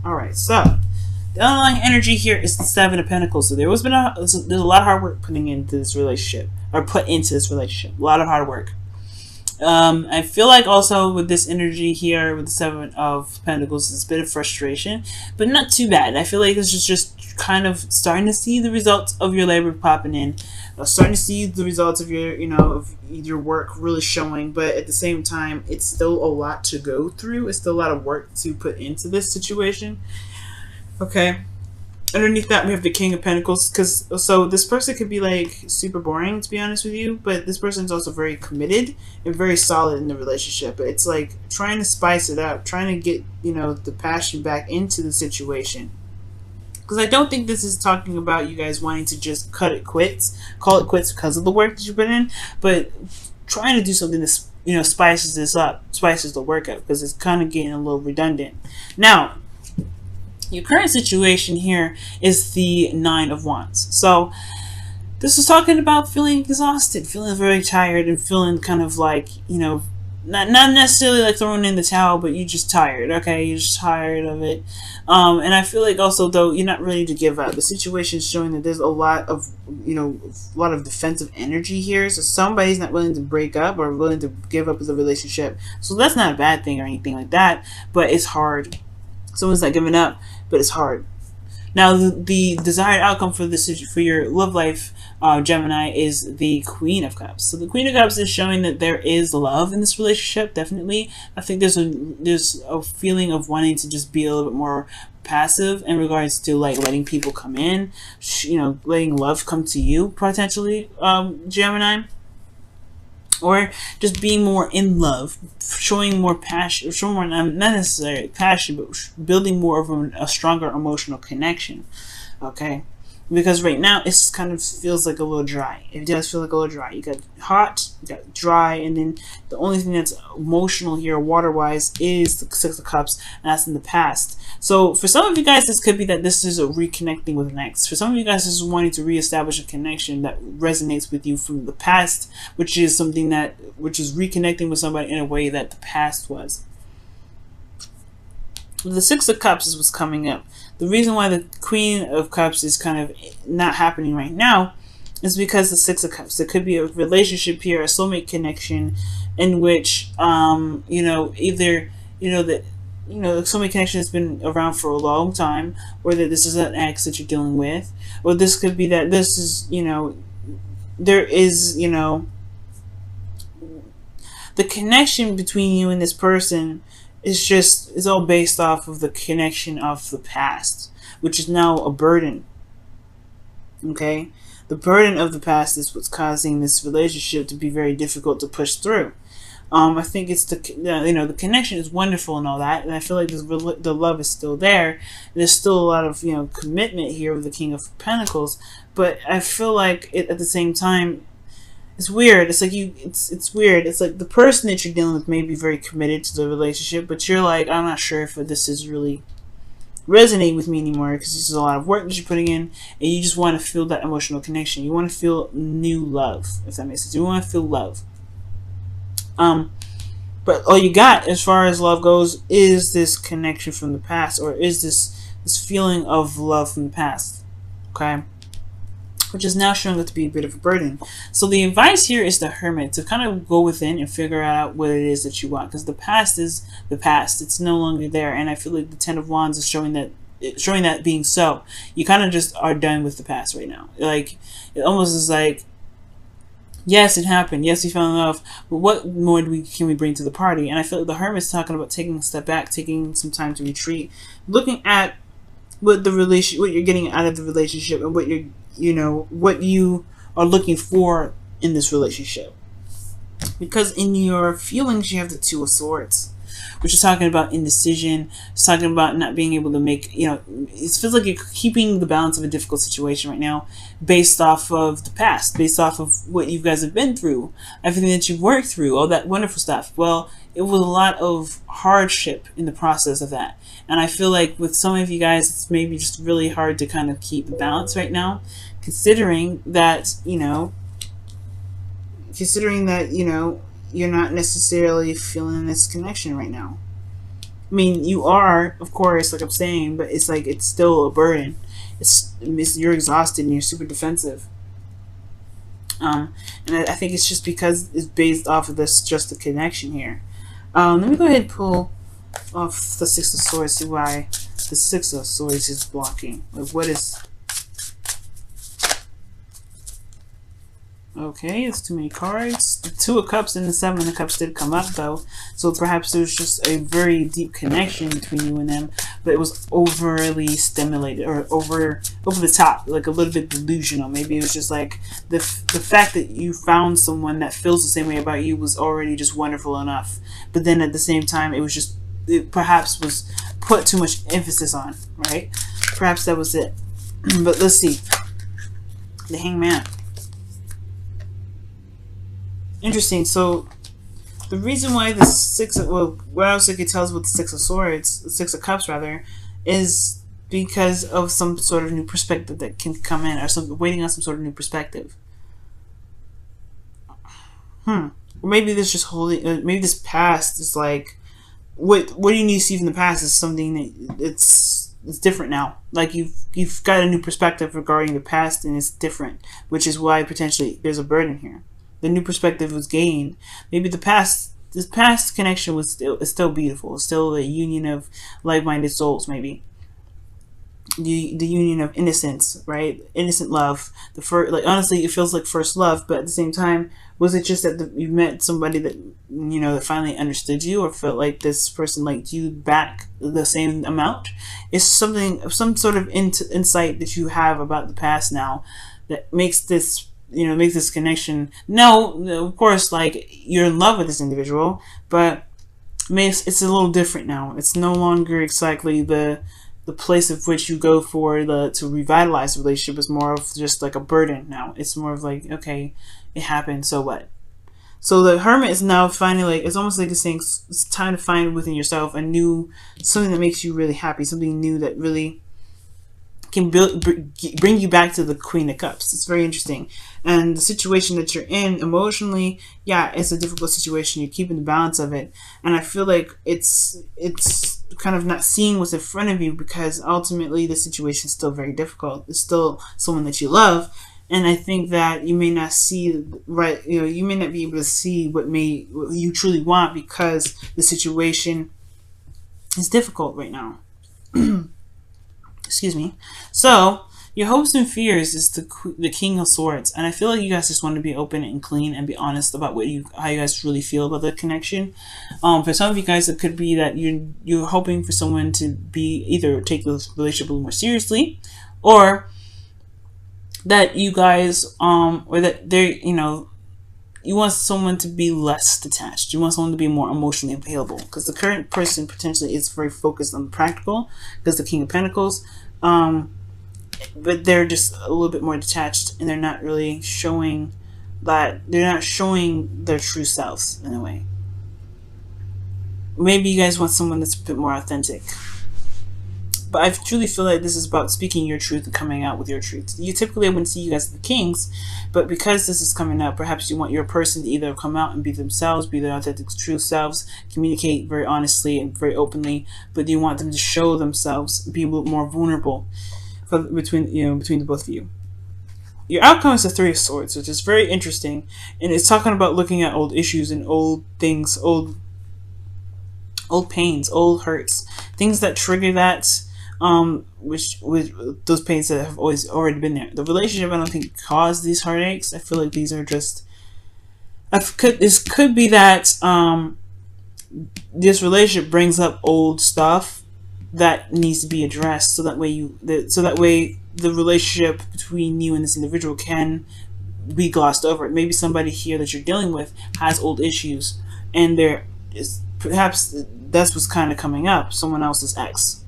All right, so the underlying energy here is the Seven of Pentacles. So there's a lot of hard work putting into this relationship, or put into this relationship. A lot of hard work. I feel like also with this energy here with the Seven of Pentacles, it's a bit of frustration, but not too bad. I feel like it's just kind of starting to see the results of your labor popping in, starting to see the results of your, of your work really showing. But at the same time, it's still a lot to go through. It's still a lot of work to put into this situation. Okay. Underneath that, we have the King of Pentacles, so this person could be like super boring, to be honest with you, but this person's also very committed and very solid in the relationship. It's like trying to spice it up, trying to get, the passion back into the situation. Because I don't think this is talking about you guys wanting to just call it quits because of the work that you put in, but trying to do something that, spices this up, spices the work up, because it's kind of getting a little redundant. Now, your current situation here is the Nine of Wands. So this is talking about feeling exhausted, feeling very tired, and feeling kind of like, not necessarily like throwing in the towel, but you're just tired. Okay, you're just tired of it. And I feel like also, though, you're not ready to give up. The situation is showing that there's a lot of, defensive energy here. So somebody's not willing to break up or willing to give up the relationship. So that's not a bad thing or anything like that, but it's hard. Someone's not giving up, but it's hard. Now, the desired outcome for your love life, Gemini, is the Queen of Cups. So the Queen of Cups is showing that there is love in this relationship. Definitely, I think there's a feeling of wanting to just be a little bit more passive in regards to like letting people come in, letting love come to you potentially, Gemini. Or just being more in love, showing more passion, showing more, not necessarily passion, but building more of a stronger emotional connection. Okay? Because right now, it kind of feels like a little dry. It does feel like a little dry. You got hot, you got dry, and then the only thing that's emotional here, water-wise, is the Six of Cups, and that's in the past. So for some of you guys, this could be that this is a reconnecting with an ex. For some of you guys, this is wanting to reestablish a connection that resonates with you from the past, which is reconnecting with somebody in a way that the past was. The Six of Cups is what's coming up. The reason why the Queen of Cups is kind of not happening right now is because the Six of Cups. There could be a relationship here, a soulmate connection, in which, either, the soulmate connection has been around for a long time, or that this is an ex that you're dealing with, or this could be that this is, there is, the connection between you and this person is all based off of the connection of the past, which is now a burden. Okay? The burden of the past is what's causing this relationship to be very difficult to push through. I think it's the connection is wonderful and all that, and I feel like the love is still there. There's still a lot of commitment here with the King of Pentacles, but I feel like at the same time, it's weird. It's like it's weird. It's like the person that you're dealing with may be very committed to the relationship, but you're like, I'm not sure if this is really resonating with me anymore, because this is a lot of work that you're putting in, and you just want to feel that emotional connection. You want to feel new love, if that makes sense. You want to feel love. But all you got as far as love goes is this connection from the past, or is this feeling of love from the past. Okay? Which is now showing up to be a bit of a burden. So the advice here is the Hermit, to kind of go within and figure out what it is that you want, because the past is the past. It's no longer there, and I feel like the Ten of Wands is showing that being so. You kind of just are done with the past right now. Like, it almost is like, yes, it happened. Yes, we fell in love, but what more can we bring to the party? And I feel like the Hermit's talking about taking a step back, taking some time to retreat, looking at what you're getting out of the relationship, and what you are looking for in this relationship. Because in your feelings, you have the Two of Swords, which is talking about indecision. It's talking about not being able to make, it feels like you're keeping the balance of a difficult situation right now based off of the past, based off of what you guys have been through, everything that you've worked through, all that wonderful stuff. Well, it was a lot of hardship in the process of that. And I feel like with some of you guys, it's maybe just really hard to kind of keep the balance right now, considering that, you're not necessarily feeling this connection right now. I mean, you are, of course, like I'm saying, but it's like it's still a burden. You're exhausted and you're super defensive. And I think it's just because it's based off of this just the connection here. Let me go ahead and pull off the Six of Swords, see why the Six of Swords is blocking. Like, what is... Okay, it's too many cards. The Two of Cups and the Seven of Cups did come up, though. So perhaps there's just a very deep connection between you and them, but it was overly stimulated or over the top, like a little bit delusional. Maybe it was just like the fact that you found someone that feels the same way about you was already just wonderful enough. But then at the same time, it perhaps was put too much emphasis on, right? Perhaps that was it. But let's see. The Hangman. Interesting. So the reason why the what else I could tell us with the Six of Swords, the Six of Cups rather, is because of some sort of new perspective that can come in, or waiting on some sort of new perspective. Or maybe this just holding. Maybe this past is like, what do you need to see from the past is something that it's different now. Like you've got a new perspective regarding the past, and it's different, which is why potentially there's a burden here. The new perspective was gained. Maybe this past connection was still beautiful. It's still a union of like-minded souls. Maybe the union of innocence, right? Innocent love. Like honestly, it feels like first love, but at the same time, was it just that you met somebody that that finally understood you, or felt like this person liked you back the same amount? It's some sort of insight that you have about the past now that makes this. Make this connection. No, of course, like you're in love with this individual, but it's a little different now. It's no longer exactly the place of which you go for to revitalize the relationship. Is more of just like a burden now. It's more of like, okay, it happened, so what? So the Hermit is now finally it's almost like it's saying it's time to find within yourself something that makes you really happy, something new that really can bring you back to the Queen of Cups. It's very interesting. And the situation that you're in emotionally, yeah, it's a difficult situation. You're keeping the balance of it. And I feel like it's kind of not seeing what's in front of you, because ultimately the situation is still very difficult. It's still someone that you love. And I think that you may not see right, you may not be able to see what you truly want, because the situation is difficult right now. Excuse me. So your hopes and fears is the King of Swords, and I feel like you guys just want to be open and clean and be honest about how you guys really feel about the connection. For some of you guys, it could be that you're hoping for someone to be either take the relationship a little more seriously, or that you guys or that they're you want someone to be less detached. You want someone to be more emotionally available, because the current person potentially is very focused on the practical, because the King of Pentacles, but they're just a little bit more detached, and they're not really showing their true selves in a way. Maybe you guys want someone that's a bit more authentic. But I truly feel like this is about speaking your truth and coming out with your truth. You typically wouldn't see you guys as the kings, but because this is coming up, perhaps you want your person to either come out and be themselves, be their authentic, true selves, communicate very honestly and very openly, but you want them to show themselves, be a little more vulnerable between the both of you. Your outcome is the Three of Swords, which is very interesting, and it's talking about looking at old issues and old things, old pains, old hurts, things that trigger that. Which with those pains that have already been there. The relationship, I don't think, caused these heartaches. I feel like these are just. This could be that this relationship brings up old stuff that needs to be addressed, so that way the relationship between you and this individual can be glossed over. Maybe somebody here that you're dealing with has old issues, and there is perhaps that's what's kind of coming up. Someone else's ex.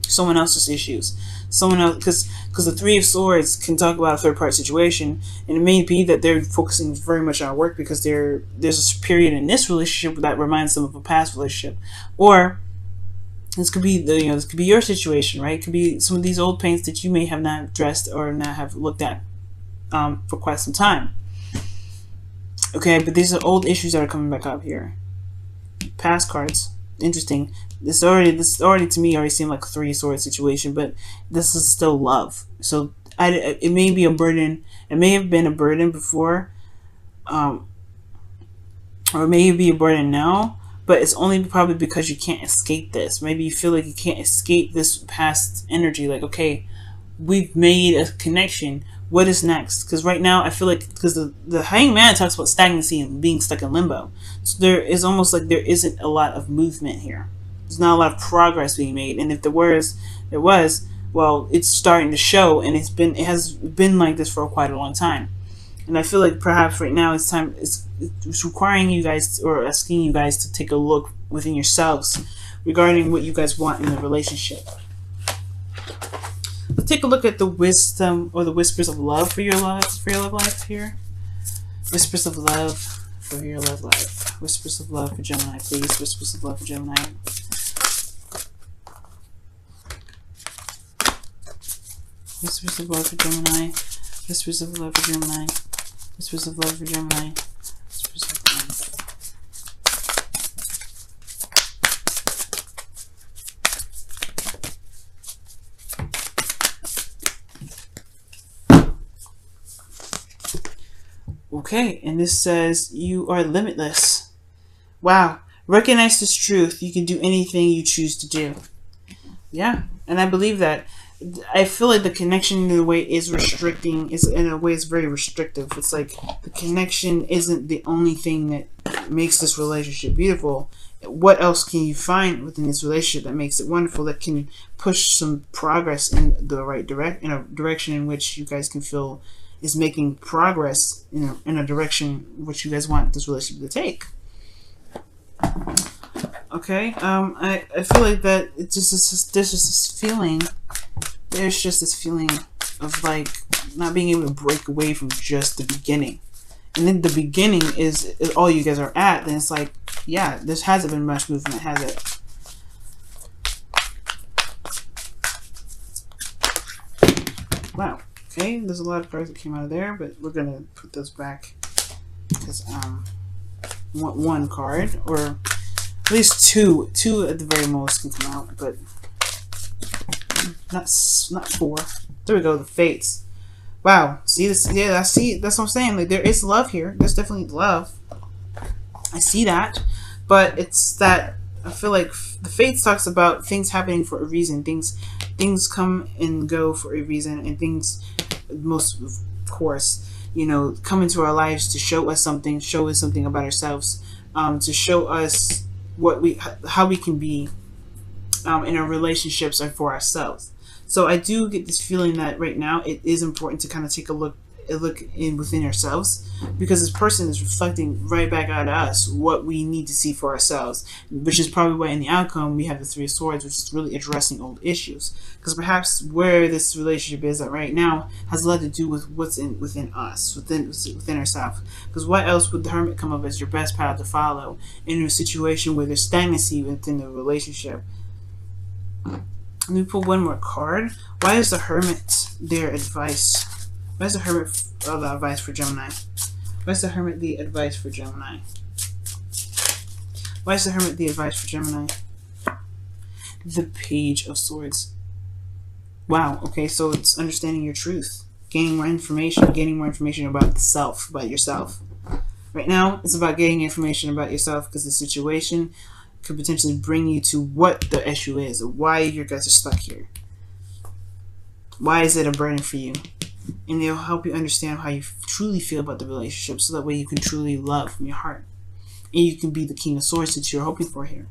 Someone else's issues, someone else, because the Three of Swords can talk about a third-party situation, and it may be that they're focusing very much on work because there's a period in this relationship that reminds them of a past relationship, or this could be this could be your situation, right? It could be some of these old pains that you may have not addressed or not have looked at for quite some time. Okay, but these are old issues that are coming back up here. Past cards. Interesting. This already to me already seemed like a 3 sword situation, but this is still love. So it may be a burden. It may have been a burden before, or it may be a burden now. But it's only probably because you can't escape this. Maybe you feel like you can't escape this past energy. Like, okay, we've made a connection. What is next? Because right now I feel like, because the Hanged Man talks about stagnancy and being stuck in limbo. So there is almost like there isn't a lot of movement here. There's not a lot of progress being made. And if there was, well, it's starting to show, and it has been like this for quite a long time. And I feel like perhaps right now it's requiring you guys, or asking you guys, to take a look within yourselves regarding what you guys want in the relationship. Let's take a look at the wisdom, or the whispers of love for your love life here. Whispers of love for your love life. Whispers of love for Gemini, please. Whispers of love for Gemini. Whispers of love for Gemini. Whispers of love for Gemini. Whispers of love for Gemini. Whispers of love. Okay, and this says you are limitless. Wow. Recognize this truth. You can do anything you choose to do. Yeah, and I believe that. I feel like the connection in a way is restricting. In a way, it's very restrictive. It's like the connection isn't the only thing that makes this relationship beautiful. What else can you find within this relationship that makes it wonderful? That can push some progress in the right in a direction in which you guys can feel is making progress in a direction which you guys want this relationship to take. Okay, I feel like that it's just there's just this feeling. There's just this feeling of like not being able to break away from just the beginning. And then the beginning is all you guys are at. Then it's like, yeah, there hasn't been much movement, has it? Wow. Okay, there's a lot of cards that came out of there, but we're gonna put those back because one card, or at least two at the very most can come out, but not 4. There we go, the Fates. Wow, see this? Yeah, I see. That's what I'm saying. Like, there is love here. There's definitely love. I see that, but it's that I feel like the Fates talks about things happening for a reason. Things come and go for a reason, and things, most of course, you know, come into our lives to show us something about ourselves, to show us how we can be in our relationships and for ourselves. So I do get this feeling that right now it is important to kind of take a look in within ourselves, because this person is reflecting right back at us what we need to see for ourselves, which is probably why in the outcome we have the 3 of Swords, which is really addressing old issues, because perhaps where this relationship is at right now has a lot to do with what's within us, within ourselves. Because what else would the Hermit come up as your best path to follow in a situation where there's stagnancy within the relationship? Let me pull one more card. Why is the Hermit their advice? Why is the Hermit the advice for Gemini? Why is the Hermit the advice for Gemini? Why is the Hermit the advice for Gemini? The Page of Swords. Wow, okay, so it's understanding your truth. Gaining more information about the self, about yourself. Right now, it's about getting information about yourself, because the situation could potentially bring you to what the issue is, or why you guys are stuck here. Why is it a burden for you? And it'll help you understand how you truly feel about the relationship, so that way you can truly love from your heart. And you can be the King of Swords that you're hoping for here.